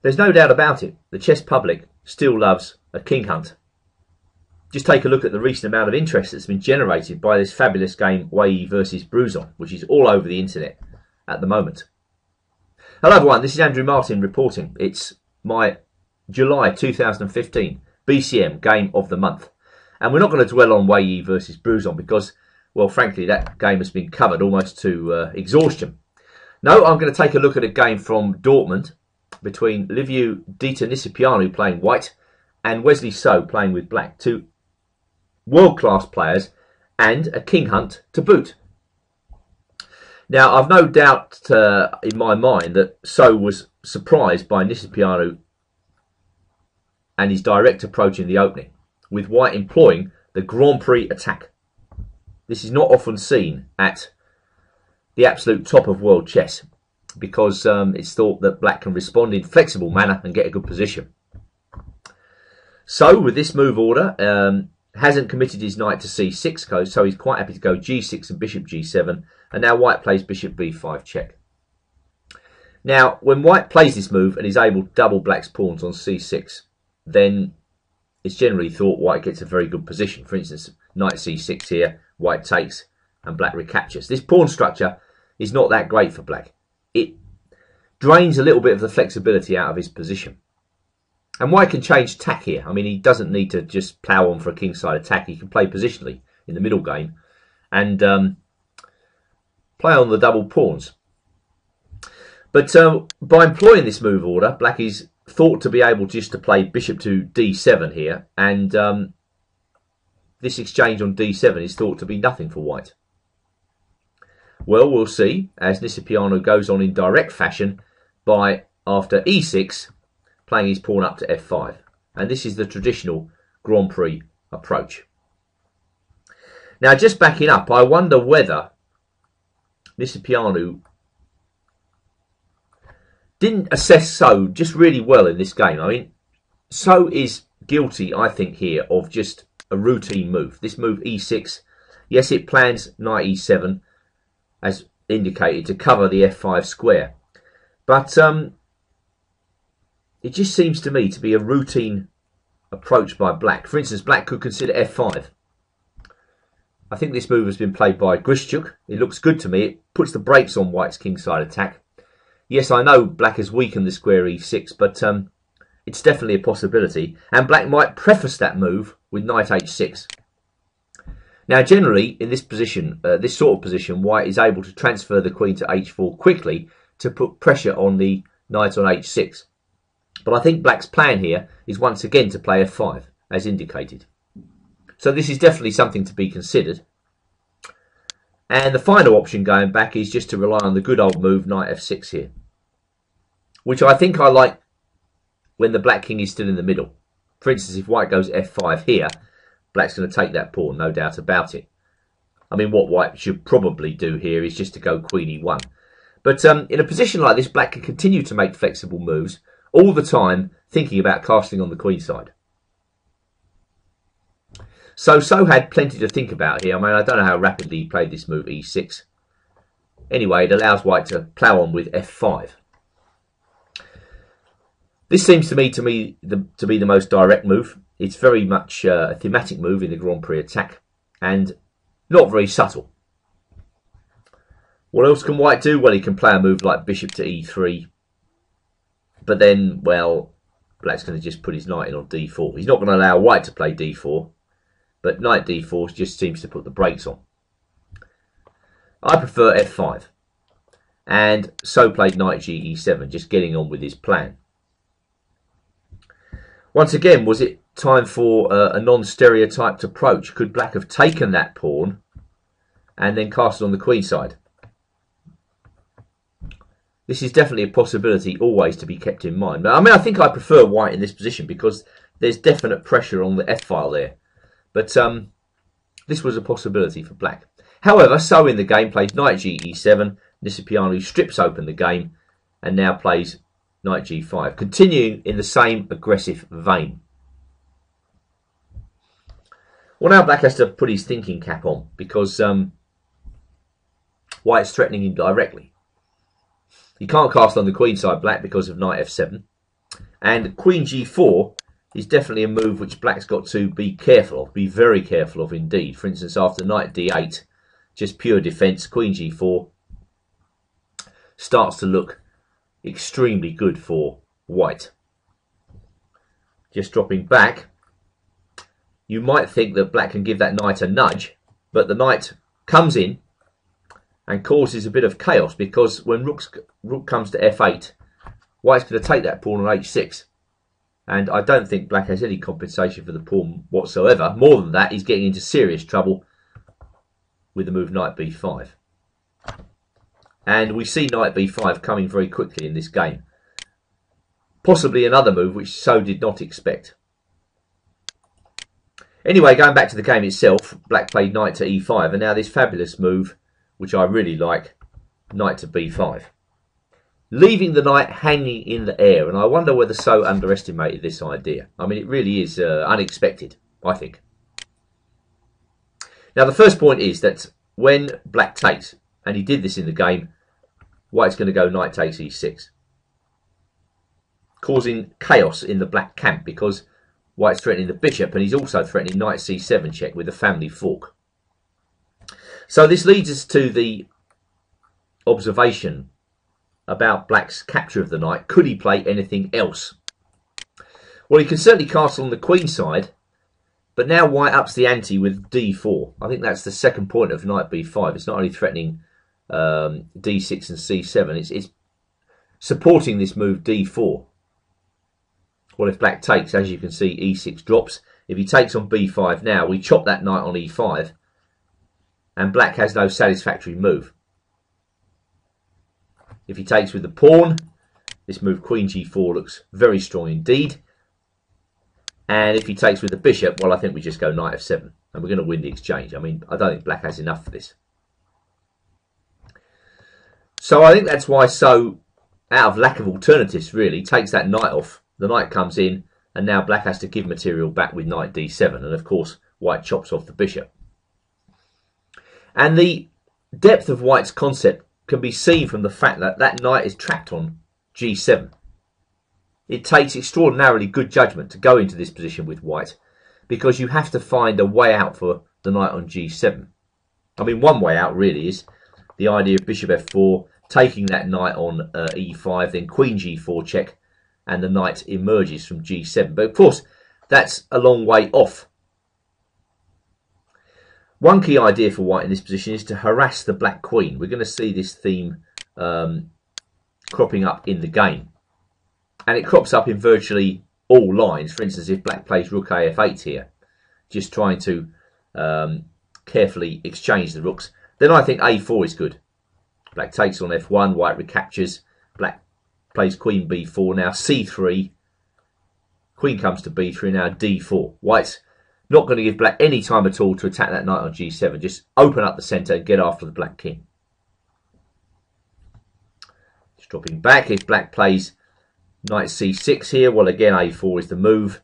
There's no doubt about it, the chess public still loves a king hunt. Just take a look at the recent amount of interest that's been generated by this fabulous game Wesley versus Bruzon, which is all over the internet at the moment. Hello everyone, this is Andrew Martin reporting. It's my July 2015 BCM Game of the Month. And we're not going to dwell on Wesley versus Bruzon because, well, frankly, that game has been covered almost to exhaustion. No, I'm going to take a look at a game from Dortmund between Liviu-Diete Nisipeanu playing white and Wesley playing with black. Two world-class players and a king hunt to boot. Now, I've no doubt in my mind that was surprised by Nisipeanu and his direct approach in the opening, with white employing the Grand Prix attack. This is not often seen at the absolute top of world chess, because it's thought that black can respond in flexible manner and get a good position. So, with this move order, hasn't committed his knight to c6, so he's quite happy to go g6 and bishop g7, and now white plays bishop b5 check. Now, when white plays this move and is able to double black's pawns on c6, then it's generally thought white gets a very good position. For instance, knight c6 here, white takes, and black recaptures. This pawn structure is not that great for black. It drains a little bit of the flexibility out of his position. And white can change tack here. I mean, he doesn't need to just plough on for a kingside attack. He can play positionally in the middle game and play on the double pawns. But by employing this move order, black is thought to be able just to play bishop to d7 here, and this exchange on d7 is thought to be nothing for white. Well, we'll see as Nisipeanu goes on in direct fashion by, after e6, playing his pawn up to f5. And this is the traditional Grand Prix approach. Now, just backing up, I wonder whether Nisipeanu didn't assess just really well in this game. I mean, is guilty, I think, here of just a routine move. This move e6, yes, it plans knight e7, as indicated, to cover the f5 square. But it just seems to me to be a routine approach by black. For instance, black could consider f5. I think this move has been played by Grischuk. It looks good to me. It puts the brakes on white's kingside attack. Yes, I know black has weakened the square e6, but it's definitely a possibility. And black might preface that move with knight h6. Now, generally, in this position, this sort of position, white is able to transfer the queen to h4 quickly to put pressure on the knight on h6. But I think black's plan here is once again to play f5, as indicated. So this is definitely something to be considered. And the final option going back is just to rely on the good old move knight f6 here, which I think I like when the black king is still in the middle. For instance, if white goes f5 here, black's going to take that pawn, no doubt about it. I mean, what white should probably do here is just to go queen e1. But in a position like this, black can continue to make flexible moves, all the time thinking about casting on the queen side. So had plenty to think about here. I mean, I don't know how rapidly he played this move e6. Anyway, it allows white to plough on with f5. This seems to me to be the most direct move. It's very much a thematic move in the Grand Prix attack and not very subtle. What else can white do? Well, he can play a move like bishop to e3. But then, well, black's going to just put his knight in on d4. He's not going to allow white to play d4. But knight d4 just seems to put the brakes on. I prefer f5. And played knight ge7, just getting on with his plan. Once again, was it time for a non-stereotyped approach? Could black have taken that pawn and then cast it on the queen side? This is definitely a possibility always to be kept in mind. But I mean, I think I prefer white in this position because there's definite pressure on the f-file there. But this was a possibility for black. However, in the game plays knight ge7. Nisipeanu strips open the game and now plays knight g5, continuing in the same aggressive vein. Well, now black has to put his thinking cap on because white's threatening him directly. He can't cast on the queen side, black, because of knight f7. And queen g4 is definitely a move which black's got to be careful of, be very careful of indeed. For instance, after knight d8, just pure defence, queen g4 starts to look extremely good for white. Just dropping back, you might think that black can give that knight a nudge, but the knight comes in and causes a bit of chaos, because when rook comes to f8, white's going to take that pawn on h6. And I don't think black has any compensation for the pawn whatsoever. More than that, he's getting into serious trouble with the move knight b5. And we see knight b5 coming very quickly in this game. Possibly another move which So did not expect. Anyway, going back to the game itself, black played knight to e5, and now this fabulous move, which I really like, knight to b5. Leaving the knight hanging in the air, and I wonder whether So underestimated this idea. I mean, it really is unexpected, I think. Now, the first point is that when black takes, and he did this in the game, white's going to go knight takes e6, causing chaos in the black camp, because white's threatening the bishop, and he's also threatening knight c7 check with a family fork. So this leads us to the observation about black's capture of the knight. Could he play anything else? Well, he can certainly castle on the queen side, but now white ups the ante with d4. I think that's the second point of knight b5. It's not only threatening d6 and c7, it's supporting this move d4. Well, if black takes, as you can see, e6 drops. If he takes on b5 now, we chop that knight on e5, and black has no satisfactory move. If he takes with the pawn, this move queen g4 looks very strong indeed. And if he takes with the bishop, well, I think we just go knight f7, and we're going to win the exchange. I mean, I don't think black has enough for this. So I think that's why So, out of lack of alternatives really, takes that knight off. The knight comes in, and now black has to give material back with knight d7, and of course white chops off the bishop. And the depth of white's concept can be seen from the fact that that knight is trapped on g7. It takes extraordinarily good judgment to go into this position with white, because you have to find a way out for the knight on g7. I mean, one way out really is the idea of bishop f4, taking that knight on e5, then queen g4 check, and the knight emerges from g7. But of course, that's a long way off. One key idea for white in this position is to harass the black queen. We're going to see this theme cropping up in the game. And it crops up in virtually all lines. For instance, if black plays rook af8 here, just trying to carefully exchange the rooks, then I think a4 is good. Black takes on f1, white recaptures, black plays queen b4, now c3, queen comes to b3, now d4. White's not going to give black any time at all to attack that knight on g7, just open up the centre and get after the black king. Just dropping back, if black plays knight c6 here, well again a4 is the move,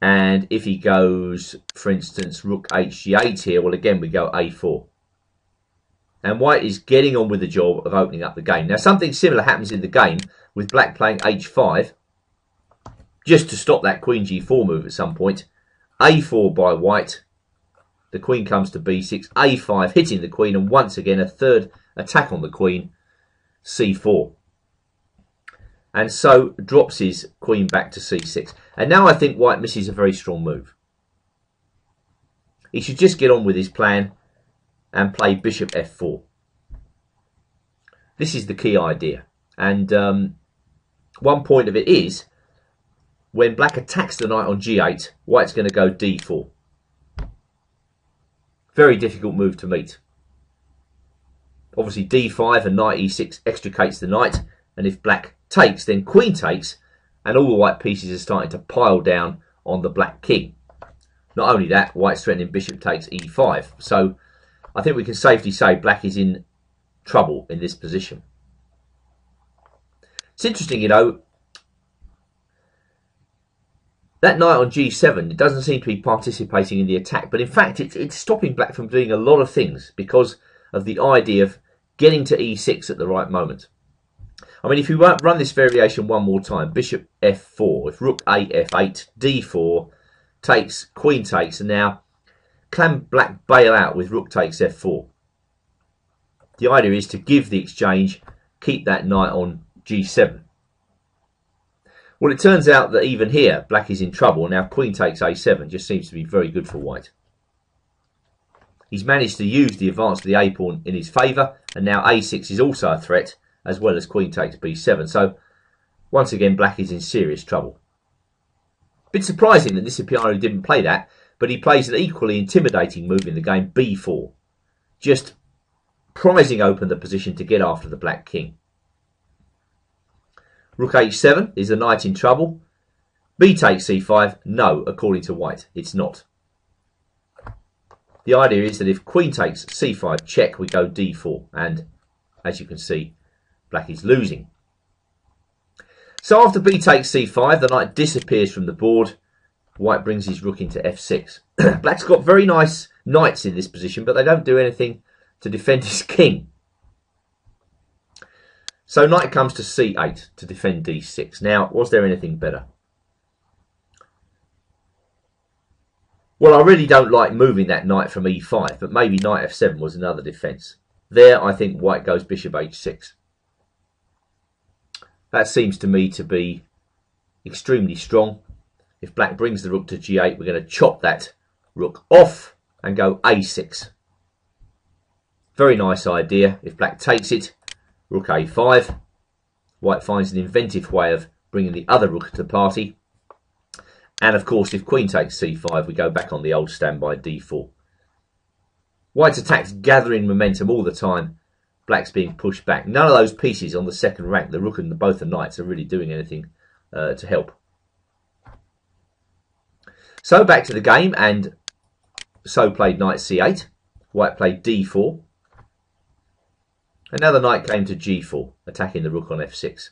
and if he goes, for instance, rook hg8 here, well again we go a4. And white is getting on with the job of opening up the game. Now something similar happens in the game with black playing h5, just to stop that queen g4 move at some point. a4 by white, the queen comes to b6, a5 hitting the queen, and once again a third attack on the queen, c4. And So drops his queen back to c6. And now I think white misses a very strong move. He should just get on with his plan and play bishop f4. This is the key idea. And one point of it is, when black attacks the knight on g8, white's going to go d4. Very difficult move to meet. Obviously d5 and knight e6 extricates the knight, and if black takes, then queen takes, and all the white pieces are starting to pile down on the black king. Not only that, white's threatening bishop takes e5. So I think we can safely say black is in trouble in this position. It's interesting, you know, that knight on g7, it doesn't seem to be participating in the attack, but in fact it's stopping black from doing a lot of things because of the idea of getting to e6 at the right moment. I mean, if you run this variation one more time, bishop f4, if rook a f8, d4, takes, queen takes, and now can black bail out with rook takes f4? The idea is to give the exchange, keep that knight on g7. Well, it turns out that even here, black is in trouble. Now, queen takes a7 just seems to be very good for white. He's managed to use the advance of the a pawn in his favour, and now a6 is also a threat, as well as queen takes b7. So, once again, black is in serious trouble. Bit surprising that Nisipeanu didn't play that, but he plays an equally intimidating move in the game, b4. Just prizing open the position to get after the black king. Rook h7, is the knight in trouble? B takes c5, no, according to white, it's not. The idea is that if queen takes c5 check, we go d4, and as you can see, black is losing. So after b takes c5, the knight disappears from the board. White brings his rook into f6. Black's got very nice knights in this position, but they don't do anything to defend his king. So knight comes to c8 to defend d6. Now, was there anything better? Well, I really don't like moving that knight from e5, but maybe knight f7 was another defence. There, I think white goes bishop h6. That seems to me to be extremely strong. If black brings the rook to g8, we're going to chop that rook off and go a6. Very nice idea. If black takes it, rook a5. White finds an inventive way of bringing the other rook to the party. And of course, if queen takes c5, we go back on the old standby d4. White's attacks gathering momentum all the time. Black's being pushed back. None of those pieces on the second rank, the rook and both the knights, are really doing anything to help. So back to the game, and so played knight c8. White played d4. And now the knight came to g4, attacking the rook on f6.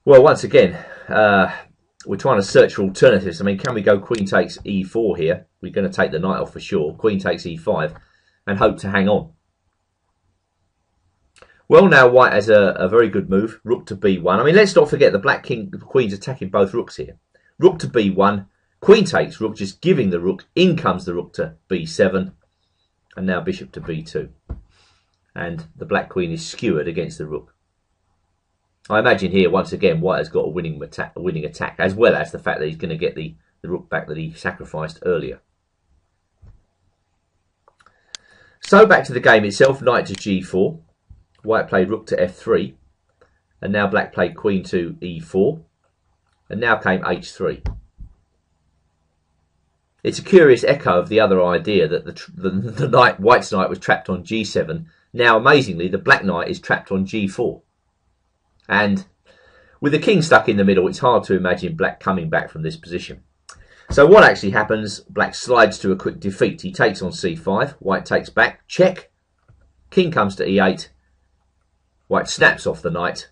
Well, once again, we're trying to search for alternatives. I mean, can we go queen takes e4 here? We're going to take the knight off for sure. Queen takes e5 and hope to hang on. Well, now white has a very good move. Rook to b1. I mean, let's not forget the black king, the queen's attacking both rooks here. Rook to b1. Queen takes rook, just giving the rook. In comes the rook to b7. And now bishop to b2. And the black queen is skewered against the rook. I imagine here, once again, white has got a winning attack, as well as the fact that he's going to get the rook back that he sacrificed earlier. So back to the game itself, knight to g4. White played rook to f3. And now black played queen to e4. And now came h3. It's a curious echo of the other idea that the knight, white's knight was trapped on g7. Now, amazingly, the black knight is trapped on g4. And with the king stuck in the middle, it's hard to imagine black coming back from this position. So what actually happens? Black slides to a quick defeat. He takes on c5. White takes back. Check. King comes to e8. White snaps off the knight.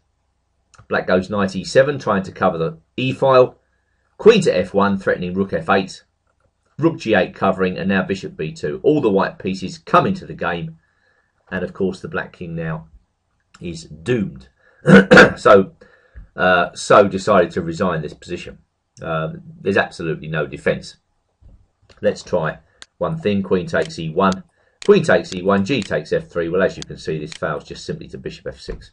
Black goes knight e7, trying to cover the e-file. Queen to f1, threatening rook f8. Rook g8 covering, and now bishop b2. All the white pieces come into the game. And of course, the black king now is doomed. So decided to resign this position. There's absolutely no defence. Let's try one thing. Queen takes e1. Queen takes e1. G takes f3. Well, as you can see, this fails just simply to bishop f6.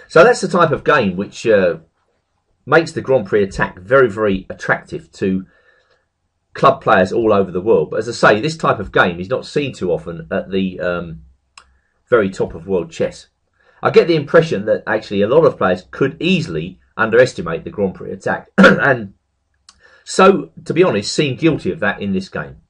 So that's the type of game which makes the Grand Prix attack very, very attractive to club players all over the world. But as I say, this type of game is not seen too often at the very top of world chess. I get the impression that actually a lot of players could easily underestimate the Grand Prix attack. And so, to be honest, seem guilty of that in this game.